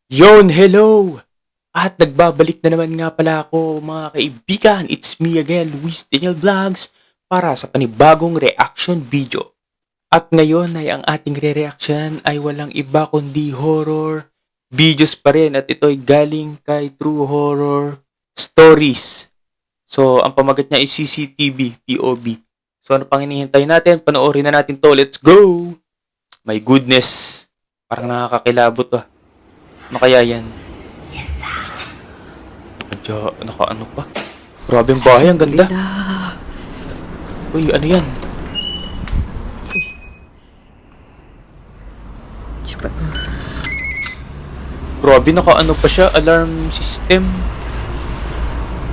Yon, hello! At nagbabalik na naman nga pala ako mga kaibigan. It's me again, Luis Daniel Vlogs para sa panibagong reaction video. At ngayon ay ang ating re-reaction ay walang iba kundi horror videos pa rin. At ito ay galing kay True Horror Stories. So, ang pamagat niya ay CCTV, POV. So, ano pang hinihintay natin? Panoorin na natin to. Let's go! My goodness! Parang nakakakilabot ah. Ano kaya yan? Naka ano pa? Grabe ang bahay, ang ganda. Linda. Uy, ano yan? Cepat na. Grabe, naka-ano pa siya, alarm system.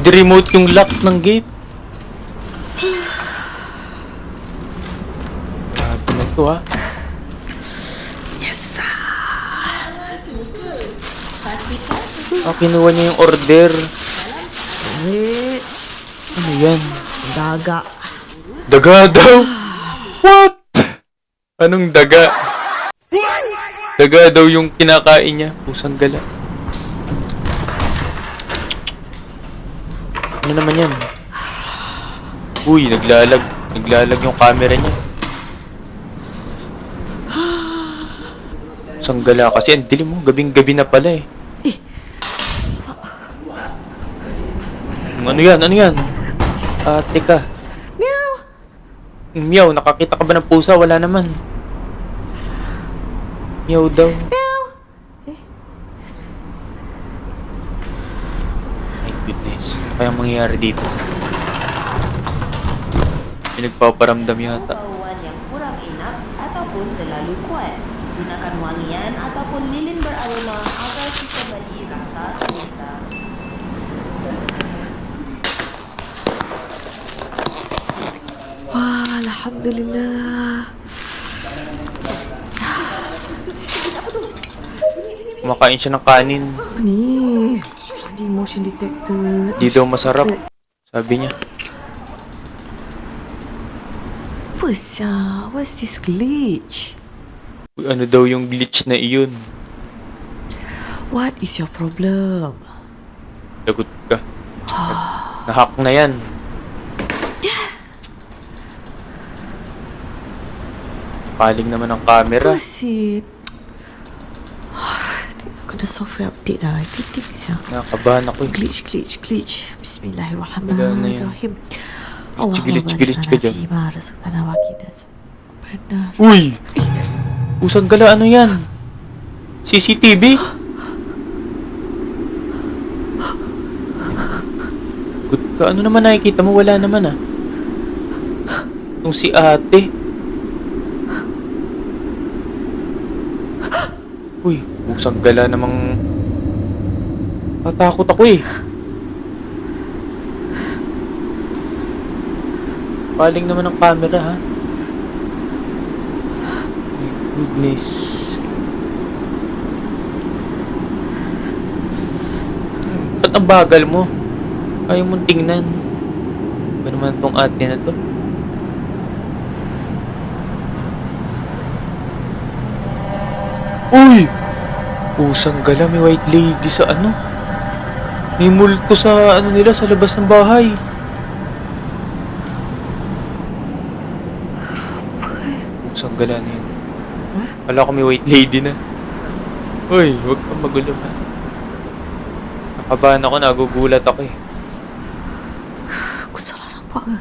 Di-remote yung lock ng gate. Grabe na to ha. Yes. Kinuha niya yung order. Wait. Ano yan? Daga. Daga daw! What? Anong daga? Daga daw yung kinakain niya. Pusang gala. Ano naman yan? Uy, naglalag. Naglalag yung camera niya. Sanggala kasi ang dilim mo. Gabing-gabi na pala eh. Ano yan? Ano yan? Teka. Meow. Meow, nakakita ka ba ng pusa? Wala naman. Meow daw. Meow. My goodness. Ano kayang mangyayari dito? May nagpaparamdam yata. Bauan yang kurang enak ataupun terlalu kuat. Gunakan wangian ataupun lilin beraroma agar si kembali rasa selesa. Wah, Alhamdulillah. Kumakain siya ng kanin. Apa ni? Tadi motion detector. Di daw masarap. Sabi niya. Apa sah? What's this glitch? Uy, ano daw yung glitch na iyon? What is your problem? Lagot ka. Nahack na yan. Paling naman ang camera. Proceed. Aku dah software update dah. Titik siang. Nakakabahan ako eh. Glitch. Bismillahirrahmanirrahim. Glitch ka dyan. Fima razaqtana wa qina benar. Uy! Pusang gala, ano yan? CCTV? Good ka. Ano naman nakikita mo? Wala naman ah. Itong si ate. Uy, pusang gala namang... Tatakot ako eh. Paling naman ang camera ha. My goodness. Ba't ang bagal mo? Ayaw mong tingnan. Ba naman tong ate na to? Uy! Pusang gala, may white lady sa ano? May multo sa ano nila, sa labas ng bahay. Pusang gala na yun. Wala ko may white lady na. Uy, huwag kang magulo ha. Nakabahan ako, nagugulat ako eh. Aku salah nampak ke?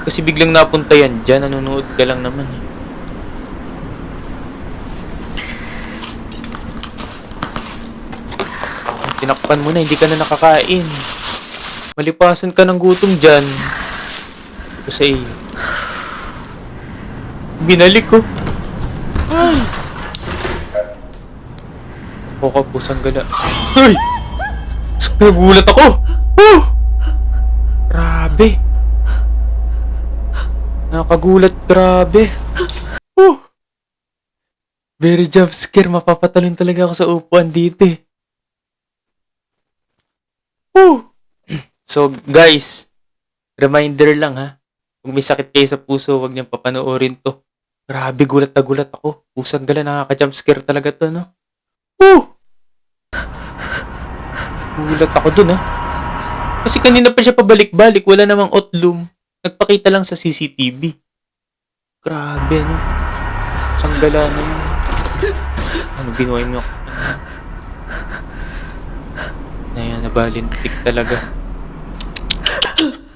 Kasi biglang napunta yan dyan, nanonood ka lang naman eh. Tinakpan mo na, hindi ka na nakakain. Malipasan ka ng gutom dyan. Ito sa iyo. Binalik ko. Ay! Ako ka, pusang gala. Ay! Nagulat ako! Oh! Grabe! Nakagulat, grabe. Oh! Very jump scare. Mapapatalon talaga ako sa upuan dito eh. So guys, reminder lang ha. Kung may sakit kayo sa puso, huwag niyang papanoorin to. Grabe, gulat na gulat ako. Pusang gala, nakaka-jump scare talaga to, no? Gulat ako dun, Kasi kanina pa siya pabalik-balik, wala namang otlum. Nagpakita lang sa CCTV. Grabe, no? Sanggala na yun. Ano ginawa mo? Nabalintik talaga.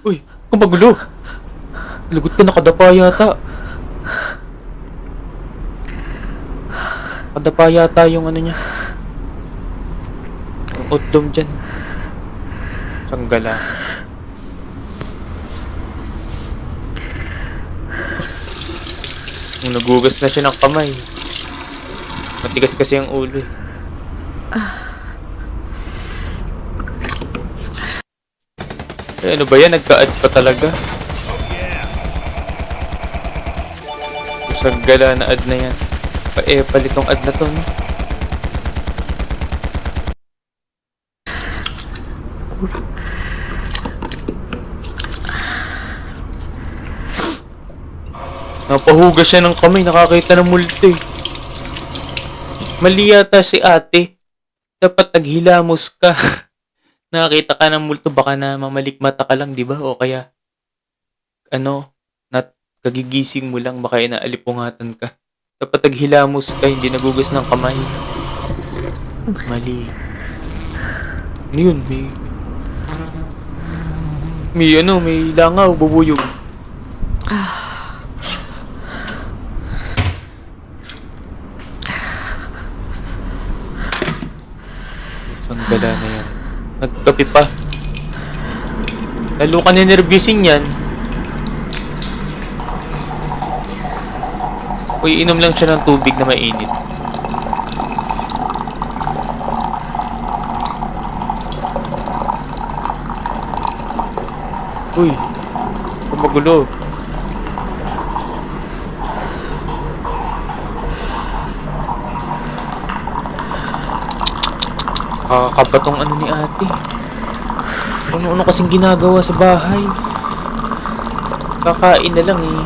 Uy, kumagulo. Lagot ka, nakadapa yata. Nakadapa yata yung ano niya. Yung otlum dyan. Sanggala. Nung nagugas na siya ng kamay. Matigas kasi ang ulo. Ano ba yan? Nagka-add pa talaga. Sanggala na add na yan. Paepal itong add na to, no? Napahugas siya ng kamay, nakakita ng multo eh. Mali yata si ate. Dapat naghilamos ka. Nakakita ka ng multo, baka na mamalikmata ka lang, di ba? O kaya, kagigising mo lang, baka inaalipungatan ka. Dapat naghilamos ka, hindi nagugas ng kamay. Mali. Ano yun? May langaw, bubuyog. Sanggala na yan. Nagkape pa. Lalo ka ninervyusin yan. Uy, inom lang siya ng tubig na mainit. Uy, magulo. Kakakabatong ano ni ate. Ano kasing ginagawa sa bahay. Kakain na lang eh.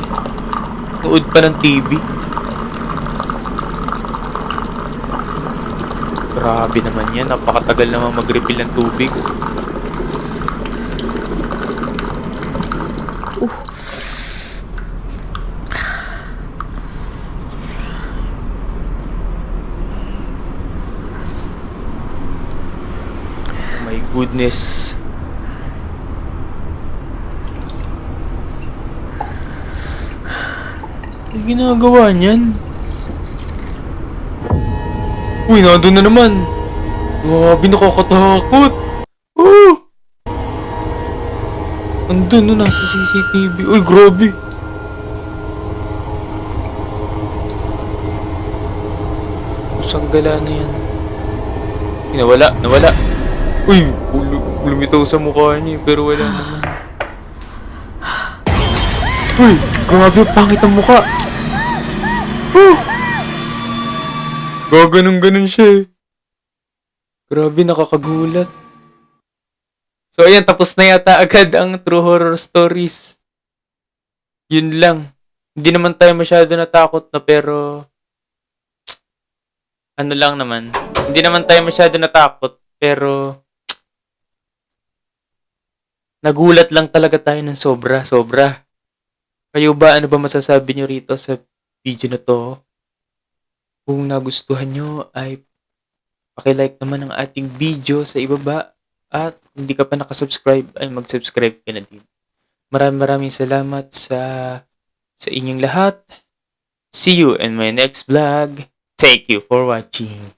Nood pa ng TV. Grabe naman yan. Napakatagal naman mag-refill ng tubig. My goodness. Ano ginagawa niyan? Uy, nandun na naman. Grabe, nakakatakot. Oh! Andun no, nasa CCTV. Uy, grabe. Sanggala na yan. Nawala. Uy, lumitaw sa mukha niya pero wala naman. Uy, grabe, pangit ang mukha. Gaganong-ganon siya eh. Grabe, nakakagulat. So ayan, tapos na yata agad ang True Horror Stories. Yun lang. Hindi naman tayo masyado natakot na pero ano lang naman. Hindi naman tayo masyado natakot pero nagulat lang talaga tayo ng sobra. Kayo ba, ano ba masasabi nyo rito sa video na to? Kung nagustuhan nyo ay paki-like naman ang ating video sa ibaba at hindi ka pa nakasubscribe ay mag-subscribe ka na din. Maraming salamat sa inyong lahat. See you in my next vlog. Thank you for watching.